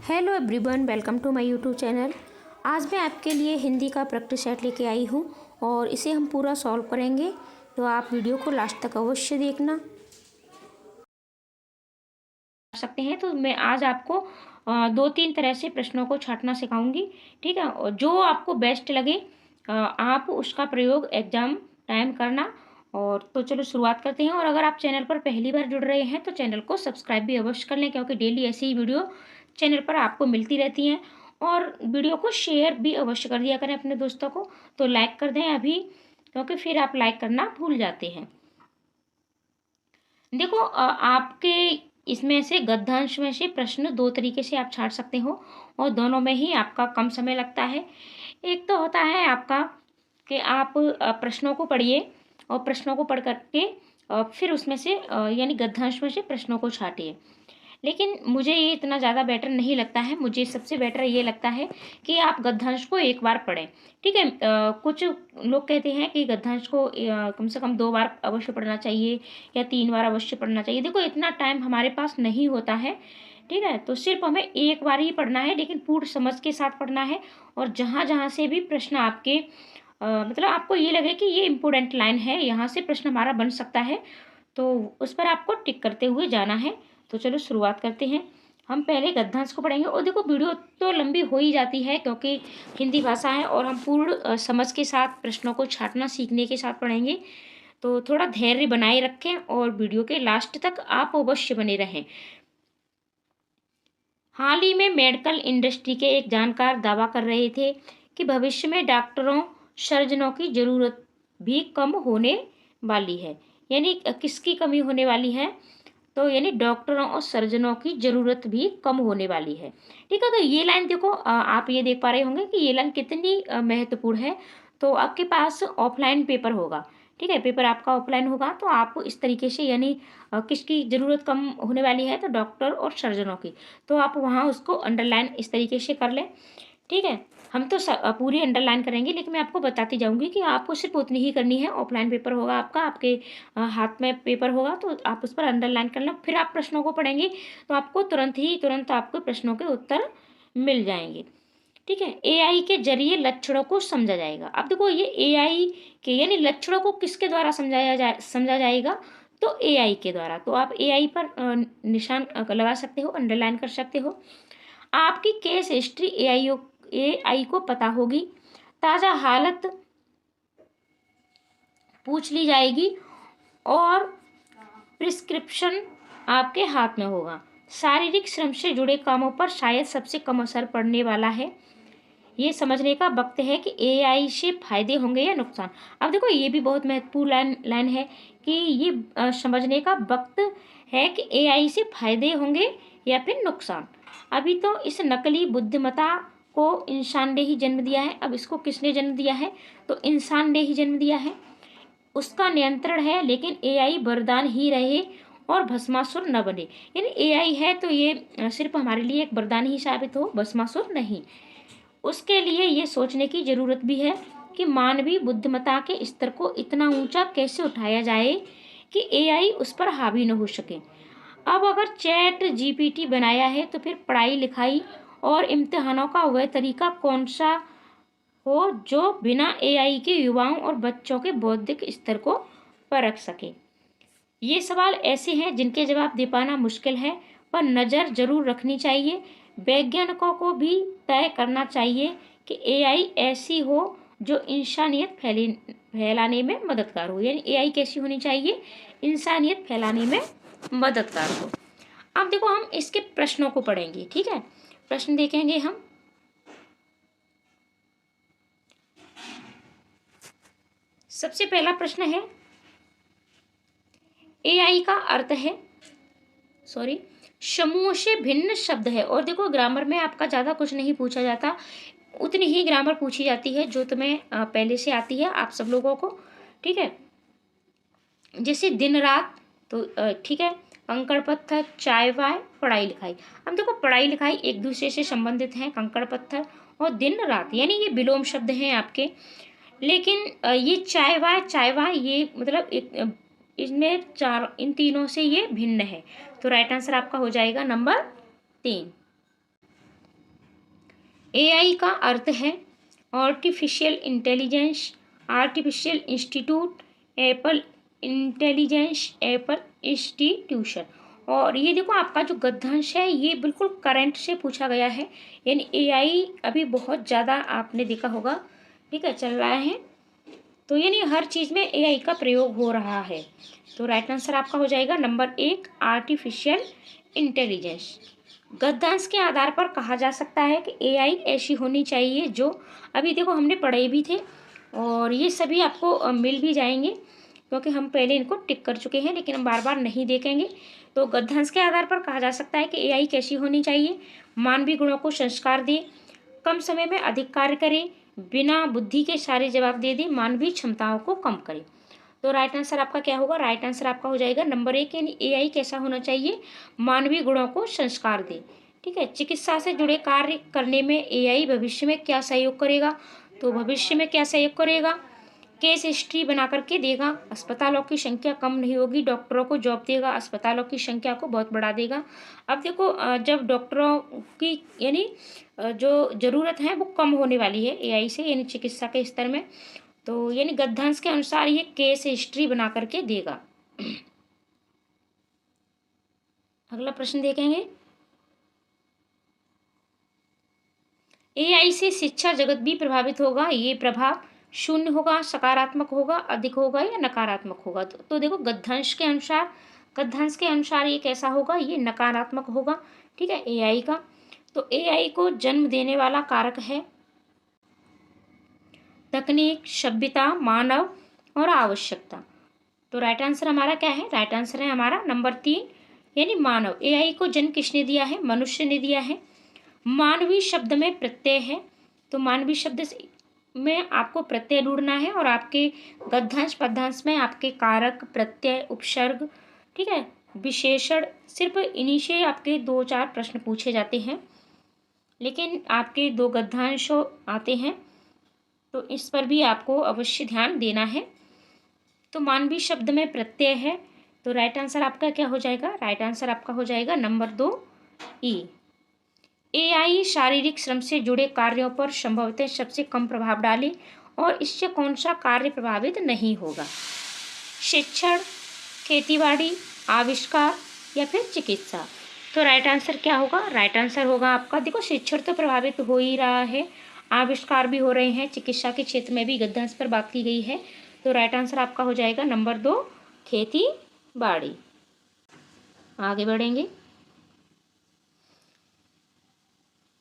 Hello everyone, welcome to my YouTube channel. आज मैं आपके लिए हिंदी का प्रैक्टिस सेट लेके आई हूँ और इसे हम पूरा सॉल्व करेंगे, तो आप वीडियो को लास्ट तक अवश्य देखना। कर सकते हैं तो मैं आज आपको 2-3 तरह से प्रश्नों को छांटना सिखाऊंगी, ठीक है। और जो आपको बेस्ट लगे आप उसका प्रयोग एग्जाम टाइम करना। और तो चलो शुरुआत करते हैं। और अगर आप चैनल पर पहली बार जुड़ रहे हैं तो चैनल को सब्सक्राइब भी अवश्य कर लें, क्योंकि डेली ऐसी ही वीडियो चैनल पर आपको मिलती रहती हैं। और वीडियो को शेयर भी अवश्य कर दिया करें अपने दोस्तों को। तो लाइक कर दें अभी, क्योंकि फिर आप लाइक करना भूल जाते हैं। देखो आपके इसमें से गद्यांश में से प्रश्न 2 तरीके से आप छांट सकते हो और दोनों में ही आपका कम समय लगता है। एक तो होता है आपका कि आप प्रश्नों को पढ़िए और प्रश्नों को पढ़ करके फिर उसमें से यानी गद्यांश में से प्रश्नों को छांटिए। लेकिन मुझे ये इतना ज़्यादा बेटर नहीं लगता है। मुझे सबसे बेटर ये लगता है कि आप गद्यांश को एक बार पढ़ें, ठीक है। कुछ लोग कहते हैं कि गद्यांश को कम से कम 2 बार अवश्य पढ़ना चाहिए या 3 बार अवश्य पढ़ना चाहिए। देखो इतना टाइम हमारे पास नहीं होता है, ठीक है। तो सिर्फ हमें एक बार ही पढ़ना है, लेकिन पूर्ण समझ के साथ पढ़ना है। और जहाँ जहाँ से भी प्रश्न आपके मतलब आपको ये लगे कि ये इम्पोर्टेंट लाइन है, यहाँ से प्रश्न हमारा बन सकता है, तो उस पर आपको टिक करते हुए जाना है। तो चलो शुरुआत करते हैं। हम पहले गद्यांश को पढ़ेंगे। और देखो वीडियो तो लंबी हो ही जाती है, क्योंकि हिंदी भाषा है और हम पूर्ण समझ के साथ प्रश्नों को छांटना सीखने के साथ पढ़ेंगे। तो थोड़ा धैर्य बनाए रखें और वीडियो के लास्ट तक आप अवश्य बने रहें। हाल ही में मेडिकल इंडस्ट्री के एक जानकार दावा कर रहे थे कि भविष्य में डॉक्टरों, सर्जनों की ज़रूरत भी कम होने वाली है। यानी किसकी कमी होने वाली है? तो यानी डॉक्टरों और सर्जनों की ज़रूरत भी कम होने वाली है, ठीक है। तो ये लाइन देखो, आप ये देख पा रहे होंगे कि ये लाइन कितनी महत्वपूर्ण है। तो आपके पास ऑफलाइन पेपर होगा, ठीक है। पेपर आपका ऑफलाइन होगा तो आप इस तरीके से यानी किसकी ज़रूरत कम होने वाली है? तो डॉक्टर और सर्जनों की। तो आप वहाँ उसको अंडरलाइन इस तरीके से कर लें, ठीक है। हम तो पूरी अंडरलाइन करेंगे, लेकिन मैं आपको बताती जाऊंगी कि आपको सिर्फ उतनी ही करनी है। ऑफलाइन पेपर होगा आपका, आपके हाथ में पेपर होगा, तो आप उस पर अंडरलाइन कर लें। फिर आप प्रश्नों को पढ़ेंगे तो आपको तुरंत आपको प्रश्नों के उत्तर मिल जाएंगे, ठीक है। एआई के जरिए लक्षणों को समझा जाएगा। अब देखो ये एआई के यानी लक्षणों को किसके द्वारा समझा जाएगा? तो एआई के द्वारा। तो आप एआई पर निशान लगा सकते हो, अंडरलाइन कर सकते हो। आपकी केस हिस्ट्री एआई को पता होगी। ताज़ा हालत पूछ ली जाएगी और प्रिस्क्रिप्शन आपके हाथ में होगा। शारीरिक श्रम से जुड़े कामों पर शायद सबसे कम असर पड़ने वाला है। ये समझने का वक्त है कि एआई से फायदे होंगे या नुकसान। अब देखो ये भी बहुत महत्वपूर्ण लाइन है कि ये समझने का वक्त है कि एआई से फायदे होंगे या फिर नुकसान। अभी तो इस नकली बुद्धिमत्ता को इंसान ने ही जन्म दिया है। अब इसको किसने जन्म दिया है? तो इंसान ने ही जन्म दिया है, उसका नियंत्रण है। लेकिन एआई वरदान ही रहे और भस्मासुर न बने। यानी एआई है तो ये सिर्फ हमारे लिए एक वरदान ही साबित हो, भस्मासुर नहीं। उसके लिए ये सोचने की जरूरत भी है कि मानवीय बुद्धिमत्ता के स्तर को इतना ऊंचा कैसे उठाया जाए कि एआई उस पर हावी न हो सके। अब अगर चैट जीपीटी बनाया है तो फिर पढ़ाई लिखाई और इम्तिहानों का वह तरीका कौन सा हो जो बिना एआई के युवाओं और बच्चों के बौद्धिक स्तर को परख सके। ये सवाल ऐसे हैं जिनके जवाब दे पाना मुश्किल है, पर नज़र जरूर रखनी चाहिए। वैज्ञानिकों को भी तय करना चाहिए कि एआई ऐसी हो जो इंसानियत फैलाने में मददगार हो। यानी एआई कैसी होनी चाहिए? इंसानियत फैलाने में मददगार हो। अब देखो हम इसके प्रश्नों को पढ़ेंगे, ठीक है। प्रश्न देखेंगे हम। सबसे पहला प्रश्न है, एआई का अर्थ है, सॉरी, समूह से भिन्न शब्द है। और देखो ग्रामर में आपका ज़्यादा कुछ नहीं पूछा जाता, उतनी ही ग्रामर पूछी जाती है जो तुम्हें पहले से आती है आप सब लोगों को, ठीक है। जैसे दिन रात, तो ठीक है, कंकड़ पत्थर, चाय वाय, पढ़ाई लिखाई। अब देखो पढ़ाई लिखाई एक दूसरे से संबंधित हैं, कंकड़ पत्थर और दिन रात यानी ये विलोम शब्द हैं आपके। लेकिन ये चाय वाय ये मतलब इसमें इन तीनों से ये भिन्न है। तो राइट आंसर आपका हो जाएगा नंबर 3। एआई का अर्थ है artificial intelligence, artificial institute, Apple intelligence, Apple institution. और ये देखो आपका जो गद्यांश है ये बिल्कुल करंट से पूछा गया है, यानी एआई अभी बहुत ज़्यादा आपने देखा होगा, ठीक है, चल रहा है, तो यानी हर चीज़ में एआई का प्रयोग हो रहा है। तो राइट आंसर आपका हो जाएगा नंबर 1 आर्टिफिशियल इंटेलिजेंस। गद्यांश के आधार पर कहा जा सकता है कि एआई ऐसी होनी चाहिए जो, अभी देखो हमने पढ़े भी थे और ये सभी आपको मिल भी जाएंगे क्योंकि हम पहले इनको टिक कर चुके हैं, लेकिन हम बार बार नहीं देखेंगे। तो गद्यांश के आधार पर कहा जा सकता है कि एआई कैसी होनी चाहिए, मानवीय गुणों को संस्कार दे, कम समय में अधिक कार्य करे, बिना बुद्धि के सारे जवाब दे दे, मानवीय क्षमताओं को कम करे। तो राइट आंसर आपका क्या होगा? राइट आंसर आपका हो जाएगा नंबर 1, यानी एआई कैसा होना चाहिए, मानवीय गुणों को संस्कार दे। ठीक है, चिकित्सा से जुड़े कार्य करने में एआई भविष्य में क्या सहयोग करेगा? तो भविष्य में क्या सहयोग करेगा? केस हिस्ट्री बना करके देगा, अस्पतालों की संख्या कम नहीं होगी, डॉक्टरों को जॉब देगा, अस्पतालों की संख्या को बहुत बढ़ा देगा। अब देखो जब डॉक्टरों की यानी जो ज़रूरत है वो कम होने वाली है एआई से, यानी चिकित्सा के स्तर में, तो यानी गद्यांश के अनुसार ये केस हिस्ट्री बना करके देगा। अगला प्रश्न देखेंगे, एआई से शिक्षा जगत भी प्रभावित होगा, ये प्रभाव शून्य होगा, सकारात्मक होगा, अधिक होगा या नकारात्मक होगा? तो देखो गद्यांश के अनुसार ये कैसा होगा, ये नकारात्मक होगा। ठीक है, एआई का, तो एआई को जन्म देने वाला कारक है तकनीक, सभ्यता, मानव और आवश्यकता। तो राइट आंसर हमारा क्या है? राइट आंसर है हमारा नंबर 3, यानी मानव। एआई को जन्म किसने दिया है? मनुष्य ने दिया है। मानवीय शब्द में प्रत्यय है, तो मानवीय शब्द में आपको प्रत्यय ढूंढना है और आपके गद्यांश पद्यांश में आपके कारक, प्रत्यय, उपसर्ग, ठीक है, विशेषण, सिर्फ इन्हीं से आपके 2-4 प्रश्न पूछे जाते हैं, लेकिन आपके 2 गद्यांश आते हैं, तो इस पर भी आपको अवश्य ध्यान देना है। तो मानवीय शब्द में प्रत्यय है, तो राइट आंसर आपका क्या हो जाएगा? राइट आंसर आपका हो जाएगा नंबर 2 ई। एआई शारीरिक श्रम से जुड़े कार्यों पर संभवतः सबसे कम प्रभाव डाले और इससे कौन सा कार्य प्रभावित नहीं होगा? शिक्षण, खेतीबाड़ी, आविष्कार या फिर चिकित्सा? तो राइट आंसर क्या होगा? राइट आंसर होगा आपका, देखो शिक्षण तो प्रभावित हो ही रहा है, आविष्कार भी हो रहे हैं, चिकित्सा के क्षेत्र में भी गद्यांश पर बात की गई है, तो राइट आंसर आपका हो जाएगा नंबर 2 खेती बाड़ी। आगे बढ़ेंगे,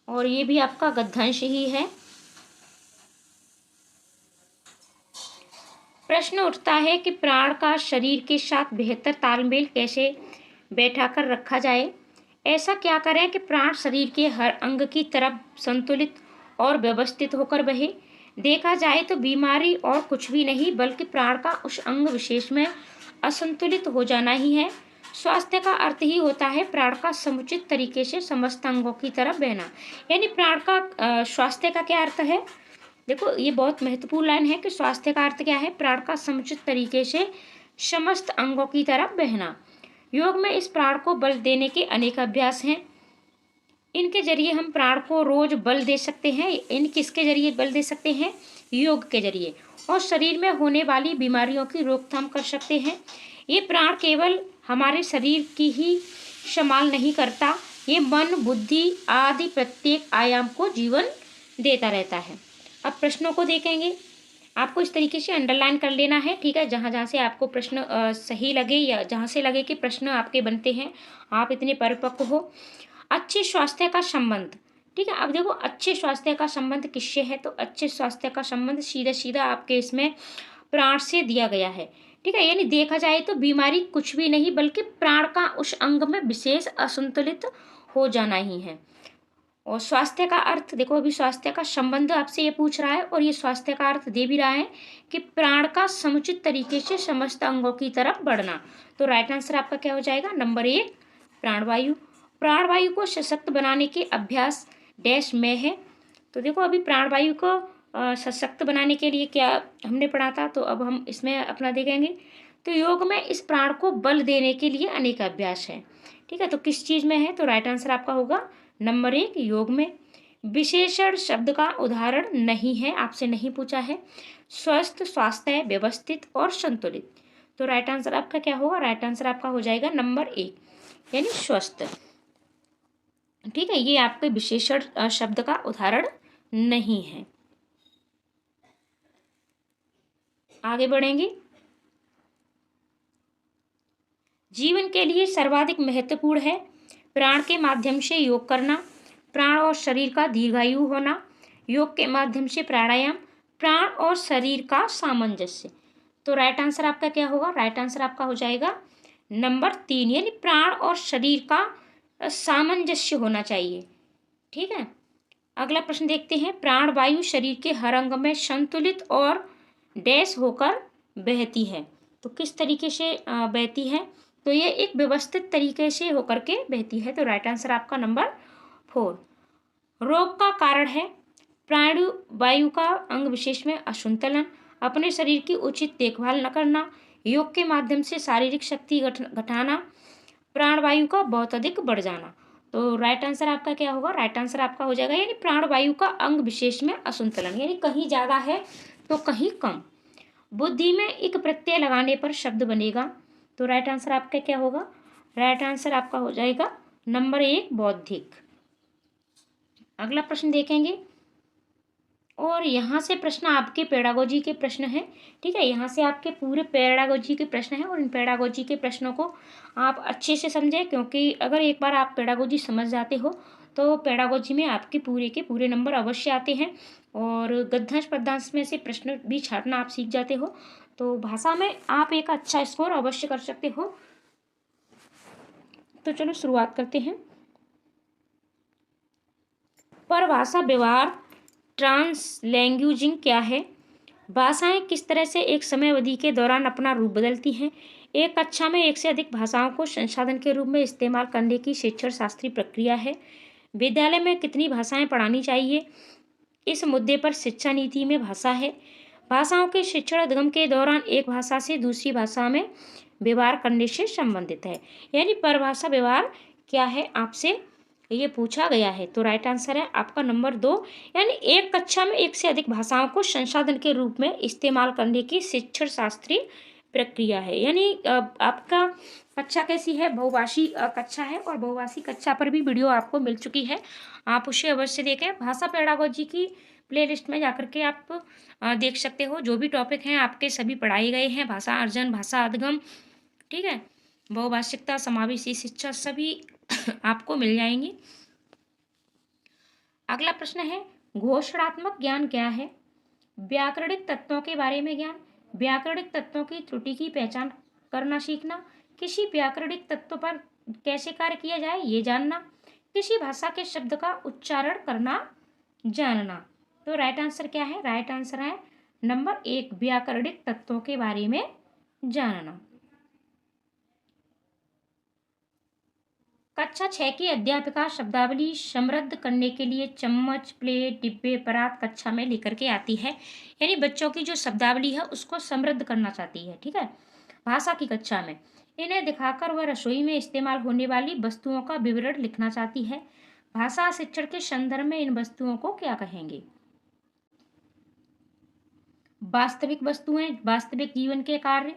और ये भी आपका गद्यांश ही है। प्रश्न उठता है कि प्राण का शरीर के साथ बेहतर तालमेल कैसे बैठाकर रखा जाए? ऐसा क्या करें कि प्राण शरीर के हर अंग की तरफ संतुलित और व्यवस्थित होकर बहे? देखा जाए तो बीमारी और कुछ भी नहीं बल्कि प्राण का उस अंग विशेष में असंतुलित हो जाना ही है। स्वास्थ्य का अर्थ ही होता है प्राण का समुचित तरीके से समस्त अंगों की तरफ बहना। यानी प्राण का स्वास्थ्य का क्या अर्थ है? देखो ये बहुत महत्वपूर्ण लाइन है कि स्वास्थ्य का अर्थ क्या है? प्राण का समुचित तरीके से समस्त अंगों की तरफ बहना। योग में इस प्राण को बल देने के अनेक अभ्यास हैं, इनके जरिए हम प्राण को रोज बल दे सकते हैं। इन किसके जरिए बल दे सकते हैं? योग के जरिए, और शरीर में होने वाली बीमारियों की रोकथाम कर सकते हैं। ये प्राण केवल हमारे शरीर की ही संभाल नहीं करता, ये मन, बुद्धि आदि प्रत्येक आयाम को जीवन देता रहता है। अब प्रश्नों को देखेंगे, आपको इस तरीके से अंडरलाइन कर लेना है, ठीक है, जहाँ जहाँ से आपको प्रश्न सही लगे या जहाँ से लगे कि प्रश्न आपके बनते हैं, आप इतने परिपक्व हो। अच्छे स्वास्थ्य का संबंध, ठीक है, अब देखो अच्छे स्वास्थ्य का संबंध किससे है? तो अच्छे स्वास्थ्य का संबंध सीधा सीधा आपके इसमें प्राण से दिया गया है। ठीक है, यानी देखा जाए तो बीमारी कुछ भी नहीं बल्कि प्राण का उस अंग में विशेष असंतुलित हो जाना ही है। और स्वास्थ्य का अर्थ देखो, अभी स्वास्थ्य का संबंध आपसे ये पूछ रहा है और ये स्वास्थ्य का अर्थ दे भी रहा है कि प्राण का समुचित तरीके से समस्त अंगों की तरफ बढ़ना। तो राइट आंसर आपका क्या हो जाएगा? नंबर 1 प्राणवायु। प्राणवायु को सशक्त बनाने के अभ्यास डैश में है। तो देखो अभी प्राणवायु को सशक्त बनाने के लिए क्या हमने पढ़ा था, तो अब हम इसमें अपना देखेंगे। तो योग में इस प्राण को बल देने के लिए अनेक अभ्यास है। ठीक है, तो किस चीज़ में है? तो राइट आंसर आपका होगा नंबर 1 योग में। विशेषण शब्द का उदाहरण नहीं है, आपसे नहीं पूछा है। स्वस्थ, स्वास्थ्य, व्यवस्थित और संतुलित। तो राइट आंसर आपका क्या होगा? राइट आंसर आपका हो जाएगा नंबर 1 यानी स्वस्थ। ठीक है, ये आपके विशेषण शब्द का उदाहरण नहीं है। आगे बढ़ेंगे। जीवन के लिए सर्वाधिक महत्वपूर्ण है प्राण के माध्यम से योग करना, प्राण और शरीर का दीर्घायु होना, योग के माध्यम से प्राणायाम, प्राण और शरीर का सामंजस्य। तो राइट आंसर आपका क्या होगा? राइट आंसर आपका हो जाएगा नंबर 3 यानी प्राण और शरीर का सामंजस्य होना चाहिए। ठीक है, अगला प्रश्न देखते हैं। प्राण वायु शरीर के हर अंग में संतुलित और डैश होकर बहती है। तो किस तरीके से बहती है? तो ये एक व्यवस्थित तरीके से होकर के बहती है। तो राइट आंसर आपका नंबर 4। रोग का कारण है प्राण वायु का अंग विशेष में असंतुलन, अपने शरीर की उचित देखभाल न करना, योग के माध्यम से शारीरिक शक्ति घटाना, प्राण वायु का बहुत अधिक बढ़ जाना। तो राइट आंसर आपका क्या होगा? राइट आंसर आपका हो जाएगा यानी प्राण वायु का अंग विशेष में असंतुलन, यानी कहीं ज़्यादा है तो कहीं कम। बुद्धि में एक प्रत्यय लगाने पर शब्द बनेगा। तो राइट आंसर आपका क्या होगा? राइट आंसर आपका हो जाएगा नंबर 1 बौद्धिक। अगला प्रश्न देखेंगे और यहाँ से प्रश्न आपके पेडागोजी के प्रश्न हैं। ठीक है, यहाँ से आपके पूरे पेडागोजी के प्रश्न हैं और इन पेडागोजी के प्रश्नों को आप अच्छे से समझें, क्योंकि अगर एक बार आप पेडागोजी समझ जाते हो तो पेडागोजी में आपके पूरे के पूरे नंबर अवश्य आते हैं और गद्यांश पद्यांश में से प्रश्न भी छाटना आप सीख जाते हो, तो भाषा में आप एक अच्छा स्कोर अवश्य कर सकते हो। तो चलो शुरुआत करते हैं। परभाषा व्यवहार ट्रांसलैंग्वेजिंग क्या है? भाषाएं किस तरह से एक समय अवधि के दौरान अपना रूप बदलती हैं? एक कक्षा में एक से अधिक भाषाओं को संसाधन के रूप में इस्तेमाल करने की शिक्षण शास्त्रीय प्रक्रिया है। विद्यालय में कितनी भाषाएं पढ़ानी चाहिए? इस मुद्दे पर शिक्षा नीति में भाषा है। भाषाओं के शिक्षण अधिगम के दौरान एक भाषा से दूसरी भाषा में व्यवहार करने से संबंधित है। यानी परभाषा व्यवहार क्या है, आपसे ये पूछा गया है। तो राइट आंसर है आपका नंबर 2 यानी एक कक्षा में एक से अधिक भाषाओं को संसाधन के रूप में इस्तेमाल करने की शिक्षण शास्त्रीय प्रक्रिया है। यानी आपका कक्षा कैसी है? बहुभाषी कक्षा है और बहुभाषी कक्षा पर भी वीडियो आपको मिल चुकी है, आप उसे अवश्य देखें। भाषा पेडागोजी की प्लेलिस्ट में जाकर के आप देख सकते हो, जो भी टॉपिक हैं आपके सभी पढ़ाए गए हैं। भाषा अर्जन, भाषा अधिगम, ठीक है, बहुभाषिकता, समावेशी शिक्षा, सभी आपको मिल जाएंगी। अगला प्रश्न है घोषणात्मक ज्ञान क्या है? व्याकरणिक तत्वों के बारे में ज्ञान, व्याकरणिक तत्वों की त्रुटि की पहचान करना सीखना, किसी व्याकरणिक तत्व पर कैसे कार्य किया जाए ये जानना, किसी भाषा के शब्द का उच्चारण करना जानना। तो राइट आंसर क्या है? राइट आंसर है नंबर 1 व्याकरणिक तत्वों के बारे में जानना। कक्षा 6 की अध्यापिका शब्दावली समृद्ध करने के लिए चम्मच, प्लेट, डिब्बे, परात कक्षा में लेकर के आती है। यानी बच्चों की जो शब्दावली है उसको समृद्ध करना चाहती है। ठीक है, भाषा की कक्षा में इन्हें दिखाकर वह रसोई में इस्तेमाल होने वाली वस्तुओं का विवरण लिखना चाहती है। भाषा शिक्षण के संदर्भ में इन वस्तुओं को क्या कहेंगे? वास्तविक वस्तुएं, वास्तविक जीवन के कार्य,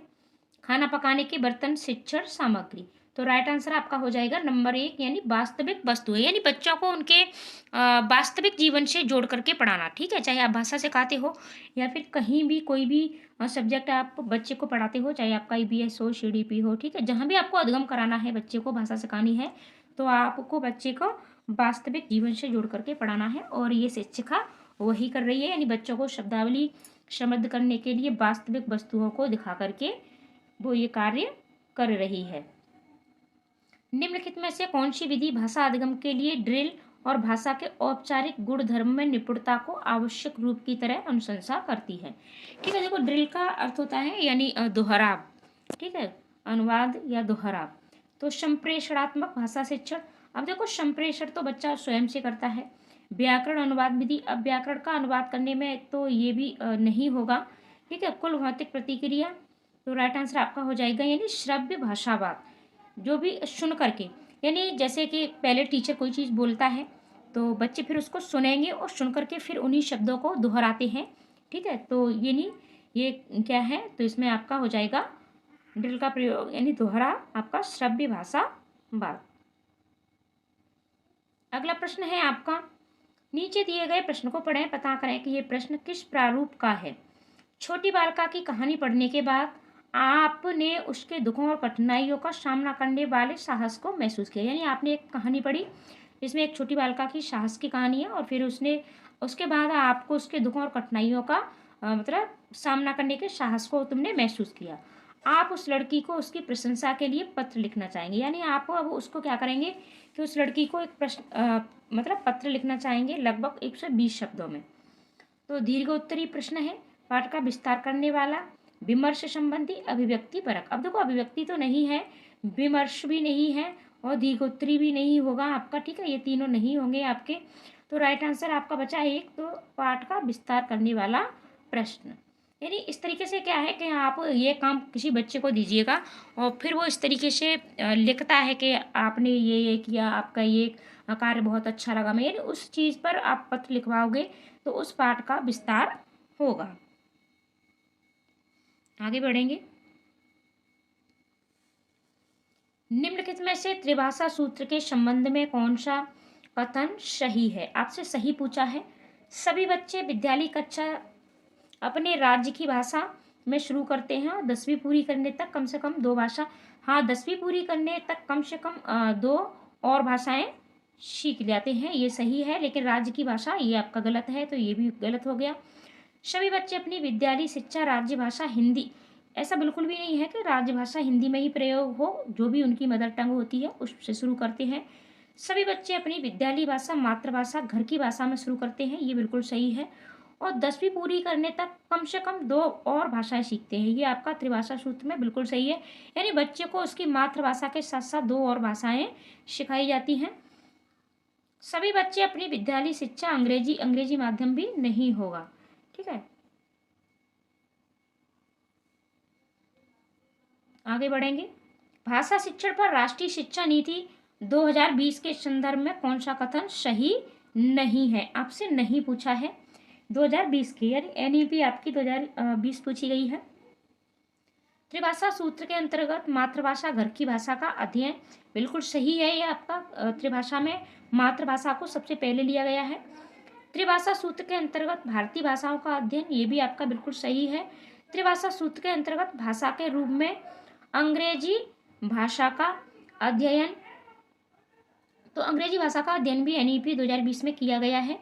खाना पकाने के बर्तन, शिक्षण सामग्री। तो राइट आंसर आपका हो जाएगा नंबर 1 यानी वास्तविक वस्तुएं, यानी बच्चों को उनके वास्तविक जीवन से जोड़ करके पढ़ाना। ठीक है, चाहे आप भाषा सिखाते हो या फिर कहीं भी कोई भी सब्जेक्ट आप बच्चे को पढ़ाते हो, चाहे आपका ईवीएस हो, सीडीपी हो, ठीक है, जहाँ भी आपको अधिगम कराना है, बच्चे को भाषा सिखानी है, तो आपको बच्चे को वास्तविक जीवन से जोड़ करके पढ़ाना है और ये शिक्षिका वही कर रही है। यानी बच्चों को शब्दावली समृद्ध करने के लिए वास्तविक वस्तुओं को दिखा करके वो ये कार्य कर रही है। निम्नलिखित में से कौन सी विधि भाषा अधिगम के लिए ड्रिल और भाषा के औपचारिक गुणधर्म में निपुणता को आवश्यक रूप की तरह अनुशंसा करती है? ठीक है, देखो ड्रिल का अर्थ होता है यानी दोहराव, ठीक है, अनुवाद या दोहराव। तो संप्रेषणात्मक भाषा शिक्षण, अब देखो संप्रेषण तो बच्चा स्वयं से करता है। व्याकरण अनुवाद विधि, अब व्याकरण का अनुवाद करने में तो ये भी नहीं होगा। ठीक है, कुल भौतिक प्रतिक्रिया। तो राइट आंसर आपका हो जाएगा यानी श्रव्य भाषावाद, जो भी सुन करके, यानी जैसे कि पहले टीचर कोई चीज़ बोलता है तो बच्चे फिर उसको सुनेंगे और सुन करके फिर उन्हीं शब्दों को दोहराते हैं। ठीक है, तो ये नहीं, ये क्या है, तो इसमें आपका हो जाएगा ड्रिल का प्रयोग यानी दोहरा आपका श्रव्य भाषा बात। अगला प्रश्न है आपका, नीचे दिए गए प्रश्न को पढ़ें, पता करें कि ये प्रश्न किस प्रारूप का है। छोटी बालिका की कहानी पढ़ने के बाद आपने उसके दुखों और कठिनाइयों का सामना करने वाले साहस को महसूस किया। यानी आपने एक कहानी पढ़ी जिसमें एक छोटी बालिका की साहस की कहानी है और फिर उसके बाद आपको उसके दुखों और कठिनाइयों का मतलब सामना करने के साहस को तुमने महसूस किया। आप उस लड़की को उसकी प्रशंसा के लिए पत्र लिखना चाहेंगे। यानी आप अब उसको क्या करेंगे कि उस लड़की को एक प्रश्न मतलब पत्र लिखना चाहेंगे लगभग 120 शब्दों में। तो दीर्घोत्तरी प्रश्न है, पाठ का विस्तार करने वाला, विमर्श संबंधी, अभिव्यक्ति परक। अब देखो अभिव्यक्ति तो नहीं है, विमर्श भी नहीं है और दीर्घोत्तरी भी नहीं होगा आपका। ठीक है, ये तीनों नहीं होंगे आपके। तो राइट आंसर आपका बचा एक, तो पाठ का विस्तार करने वाला प्रश्न। यानी इस तरीके से क्या है कि आप ये काम किसी बच्चे को दीजिएगा और फिर वो इस तरीके से लिखता है कि आपने ये किया, आपका ये कार्य बहुत अच्छा लगा। मैं यानी उस चीज़ पर आप पत्र लिखवाओगे तो उस पाठ का विस्तार होगा। आगे बढ़ेंगे। निम्नलिखित में से त्रिभाषा सूत्र के संबंध में कौन सा कथन सही है। आपसे सही पूछा है। सभी बच्चे विद्यालय कक्षा अपने राज्य की भाषा में शुरू करते हैं और 10वीं पूरी करने तक कम से कम 2 भाषा, हाँ 10वीं पूरी करने तक कम से कम 2 और भाषाएं सीख जाते हैं। ये सही है, लेकिन राज्य की भाषा ये आपका गलत है, तो ये भी गलत हो गया। सभी बच्चे अपनी विद्यालय शिक्षा राज्य भाषा हिंदी, ऐसा बिल्कुल भी नहीं है कि राज्य भाषा हिंदी में ही प्रयोग हो, जो भी उनकी मदर टंग होती है उससे शुरू करते हैं। सभी बच्चे अपनी विद्यालय भाषा मातृभाषा घर की भाषा में शुरू करते हैं, ये बिल्कुल सही है। और 10वीं पूरी करने तक कम से कम 2 और भाषाएं सीखते हैं, ये आपका त्रिभाषा सूत्र में बिल्कुल सही है। यानी बच्चे को उसकी मातृभाषा के साथ साथ 2 और भाषाएं सिखाई जाती हैं। सभी बच्चे अपनी विद्यालय शिक्षा अंग्रेजी माध्यम भी नहीं होगा। ठीक है, आगे बढ़ेंगे। भाषा शिक्षण पर राष्ट्रीय शिक्षा नीति 2020 के संदर्भ में कौन सा कथन सही नहीं है। आपसे नहीं पूछा है 2020 की, यानी एनईपी आपकी 2020 पूछी गई है। त्रिभाषा सूत्र के अंतर्गत मातृभाषा घर की भाषा का अध्ययन बिल्कुल सही है। ये आपका त्रिभाषा में मातृभाषा को सबसे पहले लिया गया है। त्रिभाषा सूत्र के अंतर्गत भारतीय भाषाओं का अध्ययन, ये भी आपका बिल्कुल सही है। त्रिभाषा सूत्र के अंतर्गत भाषा के रूप में अंग्रेजी भाषा का अध्ययन, तो अंग्रेजी भाषा का अध्ययन भी एनईपी 2020 में किया गया है।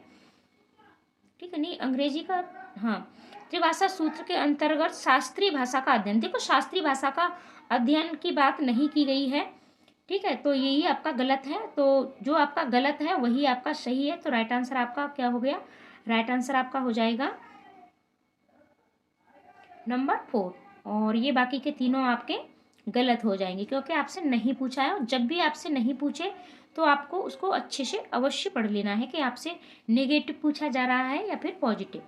ठीक है, नहीं अंग्रेजी का, हाँ। त्रिभाषा सूत्र के अंतर्गत शास्त्रीय भाषा का अध्ययन, देखो शास्त्रीय भाषा का अध्ययन की बात नहीं की गई है। ठीक है, तो यही आपका गलत है, तो जो आपका गलत है वही आपका सही है। तो राइट आंसर आपका क्या हो गया, राइट आंसर आपका हो जाएगा नंबर 4। और ये बाकी के तीनों आपके गलत हो जाएंगे क्योंकि आपसे नहीं पूछा है। और जब भी आपसे नहीं पूछे तो आपको उसको अच्छे से अवश्य पढ़ लेना है कि आपसे नेगेटिव पूछा जा रहा है या फिर पॉजिटिव।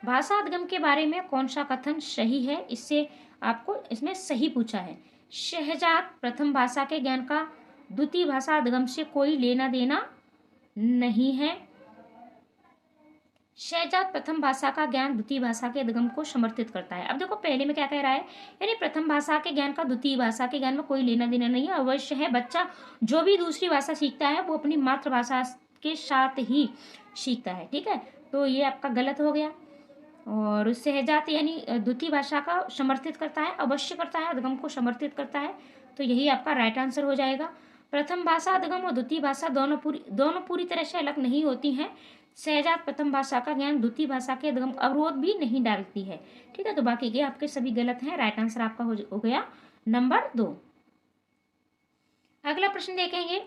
भाषा उद्गम के बारे में कौन सा कथन सही है, इससे आपको इसमें सही पूछा है। शहजाद प्रथम भाषा के ज्ञान का द्वितीय भाषा उद्गम से कोई लेना देना नहीं है। शहजाद प्रथम भाषा का ज्ञान द्वितीय भाषा के उद्गम को समर्थित करता है। अब देखो पहले में क्या कह रहा है, यानी प्रथम भाषा के ज्ञान का द्वितीय भाषा के ज्ञान में कोई लेना देना नहीं है। अवश्य है, बच्चा जो भी दूसरी भाषा सीखता है वो अपनी मातृभाषा के साथ ही सीखता है। ठीक है, तो ये आपका गलत हो गया। और शहजाद यानी द्वितीय भाषा का समर्थित करता है, अवश्य करता है, उद्गम को समर्थित करता है, तो यही आपका राइट आंसर हो जाएगा। प्रथम भाषा उद्गम और द्वितीय भाषा दोनों पूरी तरह से अलग नहीं होती हैं। शहजाद प्रथम भाषा का ज्ञान द्वितीय भाषा के उद्गम अवरोध भी नहीं डालती है। ठीक है, तो बाकी के आपके सभी गलत हैं। राइट आंसर आपका हो गया नंबर 2। अगला प्रश्न देखेंगे।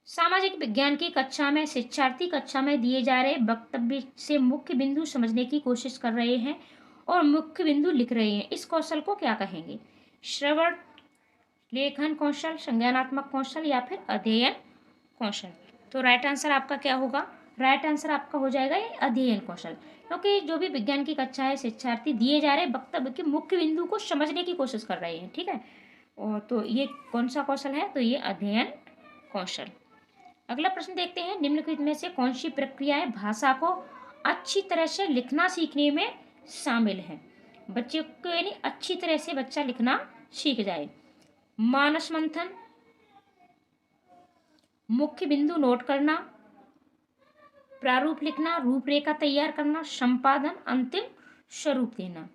सामाजिक विज्ञान की कक्षा में शिक्षार्थी कक्षा में दिए जा रहे वक्तव्य से मुख्य बिंदु समझने की कोशिश कर रहे हैं और मुख्य बिंदु लिख रहे हैं। इस कौशल को क्या कहेंगे? श्रवण, लेखन कौशल, संज्ञानात्मक कौशल या फिर अध्ययन कौशल? तो राइट आंसर आपका क्या होगा? राइट आंसर आपका हो जाएगा ये अध्ययन कौशल, क्योंकि जो भी विज्ञान की कक्षा है शिक्षार्थी दिए जा रहे वक्तव्य के मुख्य बिंदु को समझने की कोशिश कर रहे हैं। ठीक है, और तो ये कौन सा कौशल है? तो ये अध्ययन कौशल। अगला प्रश्न देखते हैं, निम्नलिखित में से कौन सी प्रक्रियाएं भाषा को अच्छी तरह से लिखना सीखने में शामिल है? बच्चे को यानी अच्छी तरह से बच्चा लिखना सीख जाए। मानस मंथन, मुख्य बिंदु नोट करना, प्रारूप लिखना, रूपरेखा तैयार करना, संपादन, अंतिम स्वरूप देना।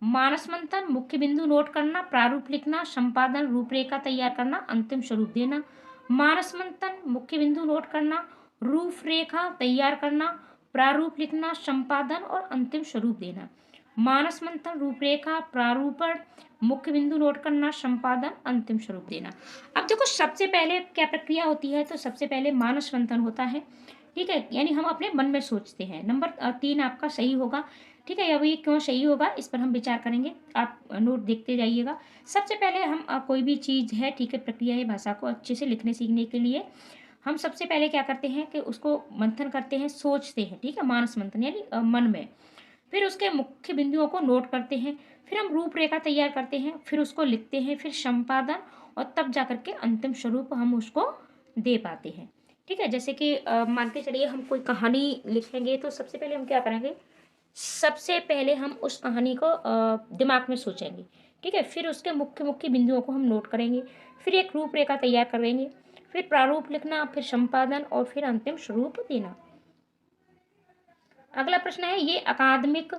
मानस मंथन, मुख्य बिंदु नोट करना, प्रारूप लिखना, संपादन, रूपरेखा तैयार करना, अंतिम स्वरूप देना। मानस मंथन, मुख्य बिंदु नोट करना, रूपरेखा तैयार करना, प्रारूप लिखना, संपादन और अंतिम स्वरूप देना। मानस मंथन, रूपरेखा, प्रारूपण, मुख्य बिंदु नोट करना, संपादन, अंतिम स्वरूप देना। अब देखो सबसे पहले क्या प्रक्रिया होती है, तो सबसे पहले मानस मंथन होता है, ठीक है, यानी हम अपने मन में सोचते हैं। नंबर 3 आपका सही होगा, ठीक है। अब ये क्यों सही होगा इस पर हम विचार करेंगे, आप नोट देखते जाइएगा। सबसे पहले हम कोई भी चीज़ है, ठीक है, प्रक्रिया है भाषा को अच्छे से लिखने सीखने के लिए हम सबसे पहले क्या करते हैं कि उसको मंथन करते हैं, सोचते हैं, ठीक है, मानस मंथन यानी मन में। फिर उसके मुख्य बिंदुओं को नोट करते हैं, फिर हम रूपरेखा तैयार करते हैं, फिर उसको लिखते हैं, फिर संपादन, और तब जा करके अंतिम स्वरूप हम उसको दे पाते हैं, ठीक है। जैसे कि मान के चलिए हम कोई कहानी लिखेंगे, तो सबसे पहले हम क्या करेंगे, सबसे पहले हम उस कहानी को दिमाग में सोचेंगे, ठीक है। फिर उसके मुख्य मुख्य बिंदुओं को हम नोट करेंगे, फिर एक रूपरेखा तैयार करेंगे, फिर प्रारूप लिखना, फिर संपादन और फिर अंतिम स्वरूप देना। अगला प्रश्न है, ये अकादमिक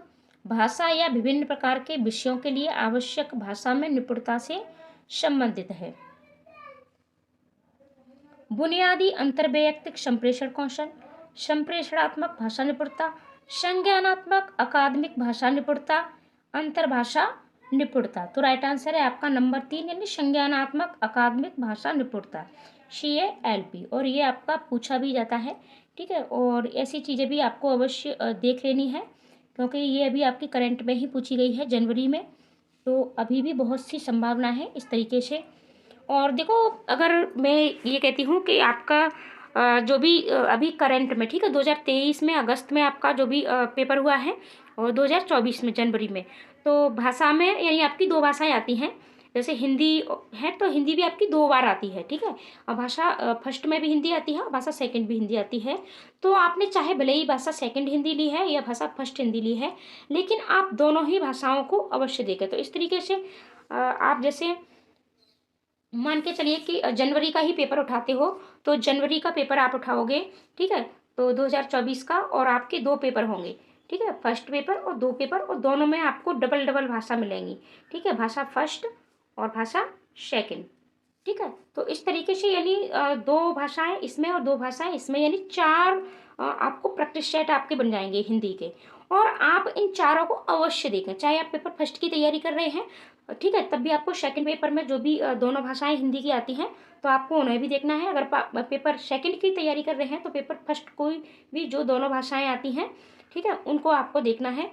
भाषा या विभिन्न प्रकार के विषयों के लिए आवश्यक भाषा में निपुणता से संबंधित है। बुनियादी अंतर्वैयक्तिक संप्रेषण कौशल, संप्रेषणात्मक भाषा निपुणता, संज्ञानात्मक अकादमिक भाषा निपुणता, अंतर्भाषा निपुणता। तो राइट आंसर है आपका नंबर 3 यानी संज्ञानात्मक अकादमिक भाषा निपुणता, CALP। और ये आपका पूछा भी जाता है, ठीक है, और ऐसी चीज़ें भी आपको अवश्य देख लेनी है, क्योंकि ये अभी आपकी करंट में ही पूछी गई है जनवरी में, तो अभी भी बहुत सी संभावना है इस तरीके से। और देखो अगर मैं ये कहती हूँ कि आपका जो भी अभी करंट में, ठीक है, 2023 में अगस्त में आपका जो भी पेपर हुआ है, और 2024 में जनवरी में, तो भाषा में यानी आपकी 2 भाषाएं आती हैं। जैसे हिंदी है तो हिंदी भी आपकी 2 बार आती है, ठीक है, और भाषा फर्स्ट में भी हिंदी आती है और भाषा सेकंड भी हिंदी आती है। तो आपने चाहे भले ही भाषा सेकंड हिंदी ली है या भाषा फर्स्ट हिंदी ली है, लेकिन आप दोनों ही भाषाओं को अवश्य देखें। तो इस तरीके से आप जैसे मान के चलिए कि जनवरी का ही पेपर उठाते हो, तो जनवरी का पेपर आप उठाओगे, ठीक है, तो 2024 का, और आपके 2 पेपर होंगे, ठीक है, फर्स्ट पेपर और 2 पेपर, और दोनों में आपको डबल डबल भाषा मिलेंगी, ठीक है, भाषा फर्स्ट और भाषा सेकंड, ठीक है। तो इस तरीके से यानी 2 भाषाएं इसमें और 2 भाषाएं इसमें, यानी 4 आपको प्रैक्टिस सेट आपके बन जाएंगे हिंदी के, और आप इन चारों को अवश्य देखें। चाहे आप पेपर फर्स्ट की तैयारी कर रहे हैं, ठीक है, तब भी आपको सेकंड पेपर में जो भी दोनों भाषाएं हिंदी की आती हैं, तो आपको उन्हें भी देखना है। अगर पेपर सेकंड की तैयारी कर रहे हैं, तो पेपर फर्स्ट कोई भी जो दोनों भाषाएं आती हैं, ठीक है, उनको आपको देखना है।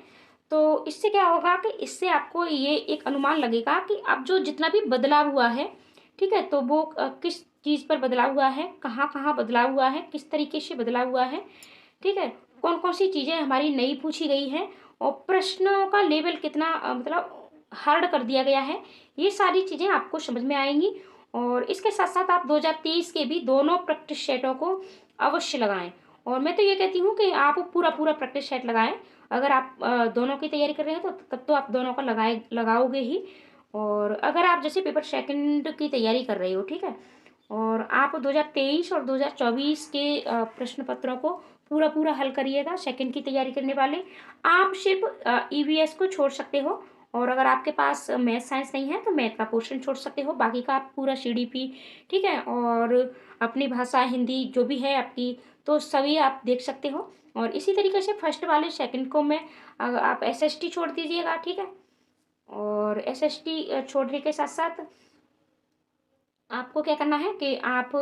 तो इससे क्या होगा कि इससे आपको ये एक अनुमान लगेगा कि अब जो जितना भी बदलाव हुआ है, ठीक है, तो वो किस चीज़ पर बदलाव हुआ है, कहाँ कहाँ बदलाव हुआ है, किस तरीके से बदलाव हुआ है, ठीक है, कौन कौन सी चीज़ें हमारी नई पूछी गई हैं, और प्रश्नों का लेवल कितना मतलब हार्ड कर दिया गया है, ये सारी चीज़ें आपको समझ में आएंगी। और इसके साथ साथ आप 2023 के भी दोनों प्रैक्टिस सेटों को अवश्य लगाएं। और मैं तो ये कहती हूँ कि आप पूरा पूरा प्रैक्टिस सेट लगाएं। अगर आप दोनों की तैयारी कर रहे हैं, तो तब तो आप दोनों का लगाओगे ही। और अगर आप जैसे पेपर सेकंड की तैयारी कर रहे हो, ठीक है, और आप 2023 और 2024 के प्रश्न पत्रों को पूरा पूरा हल करिएगा, सेकंड की तैयारी करने वाले आप सिर्फ EVS को छोड़ सकते हो, और अगर आपके पास मैथ साइंस नहीं है तो मैथ का पोर्शन छोड़ सकते हो, बाकी का आप पूरा CDP, ठीक है, और अपनी भाषा हिंदी जो भी है आपकी, तो सभी आप देख सकते हो। और इसी तरीके से फर्स्ट वाले सेकंड को मैं आप SST छोड़ दीजिएगा, ठीक है, और SST छोड़ने के साथ साथ आपको क्या करना है कि आप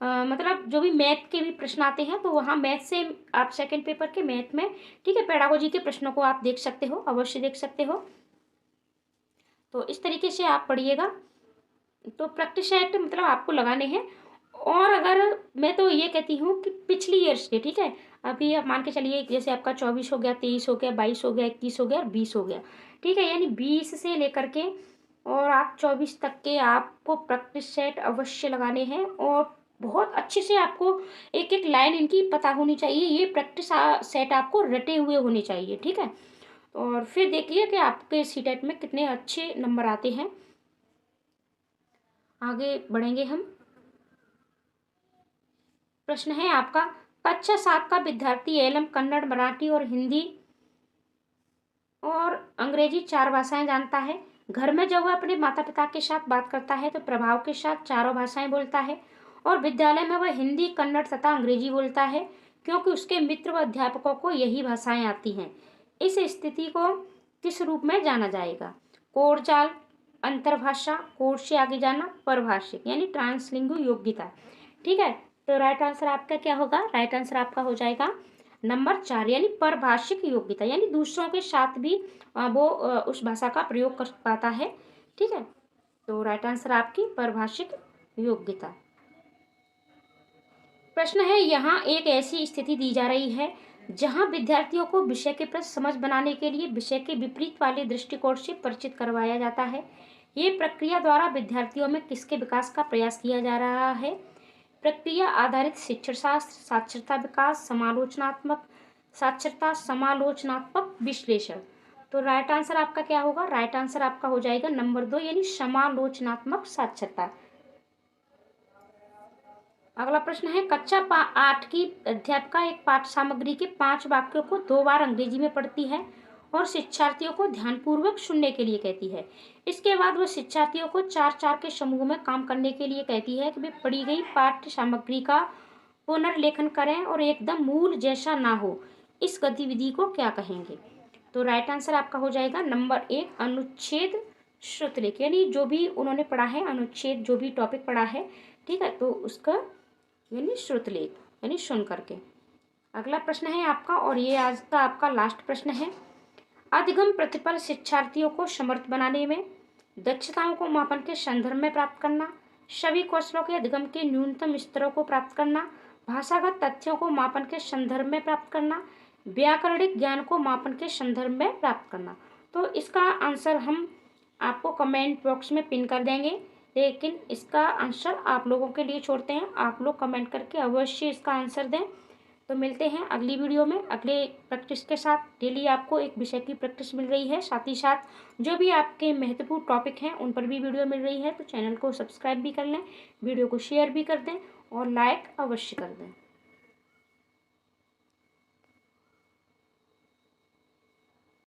मतलब जो भी मैथ के भी प्रश्न आते हैं, तो वहाँ मैथ से आप सेकंड पेपर के मैथ में, ठीक है, पेडागोजी के प्रश्नों को आप देख सकते हो, अवश्य देख सकते हो। तो इस तरीके से आप पढ़िएगा। तो प्रैक्टिस सेट मतलब आपको लगाने हैं। और अगर मैं तो ये कहती हूँ कि पिछली ईयर्स के, ठीक है, अभी आप मान के चलिए जैसे आपका 24 हो गया, 23 हो गया, 22 हो गया, 21 हो गया और 20 हो गया, ठीक है, यानी 20 से लेकर के और आप 24 तक के आपको प्रैक्टिस सेट अवश्य लगाने हैं और बहुत अच्छे से आपको एक एक लाइन इनकी पता होनी चाहिए। ये प्रैक्टिस सेट आपको रटे हुए होने चाहिए, ठीक है। और फिर देखिए कि आपके सीटेट में कितने अच्छे नंबर आते हैं। आगे बढ़ेंगे हम। प्रश्न है आपका, कक्षा 7 का विद्यार्थी एलम कन्नड़, मराठी और हिंदी और अंग्रेजी 4 भाषाएं जानता है। घर में जब वह अपने माता पिता के साथ बात करता है तो प्रभाव के साथ चारों भाषाएं बोलता है और विद्यालय में वह हिंदी, कन्नड़ तथा अंग्रेजी बोलता है क्योंकि उसके मित्र व अध्यापकों को यही भाषाएं आती हैं। इस स्थिति को किस रूप में जाना जाएगा? कोडजाल, अंतर्भाषा, कोड से आगे जाना, परभाषिक यानी ट्रांसलिंगुअल योग्यता, ठीक है। तो राइट आंसर आपका क्या होगा? राइट आंसर आपका हो जाएगा नंबर 4 यानी परभाषिक योग्यता, यानी दूसरों के साथ भी वो उस भाषा का प्रयोग कर पाता है, ठीक है। तो राइट आंसर आपकी परभाषिक योग्यता। प्रश्न है, यहाँ एक ऐसी स्थिति दी जा रही है जहाँ विद्यार्थियों को विषय के प्रति समझ बनाने के लिए विषय के विपरीत वाले दृष्टिकोण से परिचित करवाया जाता है। ये प्रक्रिया द्वारा विद्यार्थियों में किसके विकास का प्रयास किया जा रहा है? प्रक्रिया आधारित शिक्षण शास्त्र, साक्षरता विकास, समालोचनात्मक साक्षरता, समालोचनात्मक विश्लेषण। तो राइट आंसर आपका क्या होगा? राइट आंसर आपका हो जाएगा नंबर 2 यानी समालोचनात्मक साक्षरता। अगला प्रश्न है, कक्षा 8 की अध्यापिका एक पाठ सामग्री के 5 वाक्यों को 2 बार अंग्रेजी में पढ़ती है और शिक्षार्थियों को ध्यानपूर्वक सुनने के लिए कहती है। इसके बाद वह शिक्षार्थियों को 4-4 के समूह में काम करने के लिए कहती है कि वे पढ़ी गई पाठ्य सामग्री का पुनर्लेखन करें और एकदम मूल जैसा ना हो। इस गतिविधि को क्या कहेंगे? तो राइट आंसर आपका हो जाएगा नंबर 1 अनुच्छेद श्रुतलेख, यानी जो भी उन्होंने पढ़ा है, अनुच्छेद जो भी टॉपिक पढ़ा है, ठीक है, तो उसका यानी श्रुतलेख यानी सुन करके। अगला प्रश्न है आपका और ये आज का आपका लास्ट प्रश्न है, अधिगम प्रतिफल शिक्षार्थियों को समर्थ बनाने में, दक्षताओं को मापन के संदर्भ में प्राप्त करना, सभी कौशलों के अधिगम के न्यूनतम स्तरों को प्राप्त करना, भाषागत तथ्यों को मापन के संदर्भ में प्राप्त करना, व्याकरणिक ज्ञान को मापन के संदर्भ में प्राप्त करना। तो इसका आंसर हम आपको कमेंट बॉक्स में पिन कर देंगे, लेकिन इसका आंसर आप लोगों के लिए छोड़ते हैं। आप लोग कमेंट करके अवश्य इसका आंसर दें। तो मिलते हैं अगली वीडियो में अगले प्रैक्टिस के साथ। डेली आपको एक विषय की प्रैक्टिस मिल रही है, साथ ही साथ जो भी आपके महत्वपूर्ण टॉपिक हैं उन पर भी वीडियो मिल रही है। तो चैनल को सब्सक्राइब भी कर लें, वीडियो को शेयर भी कर दें और लाइक अवश्य कर दें।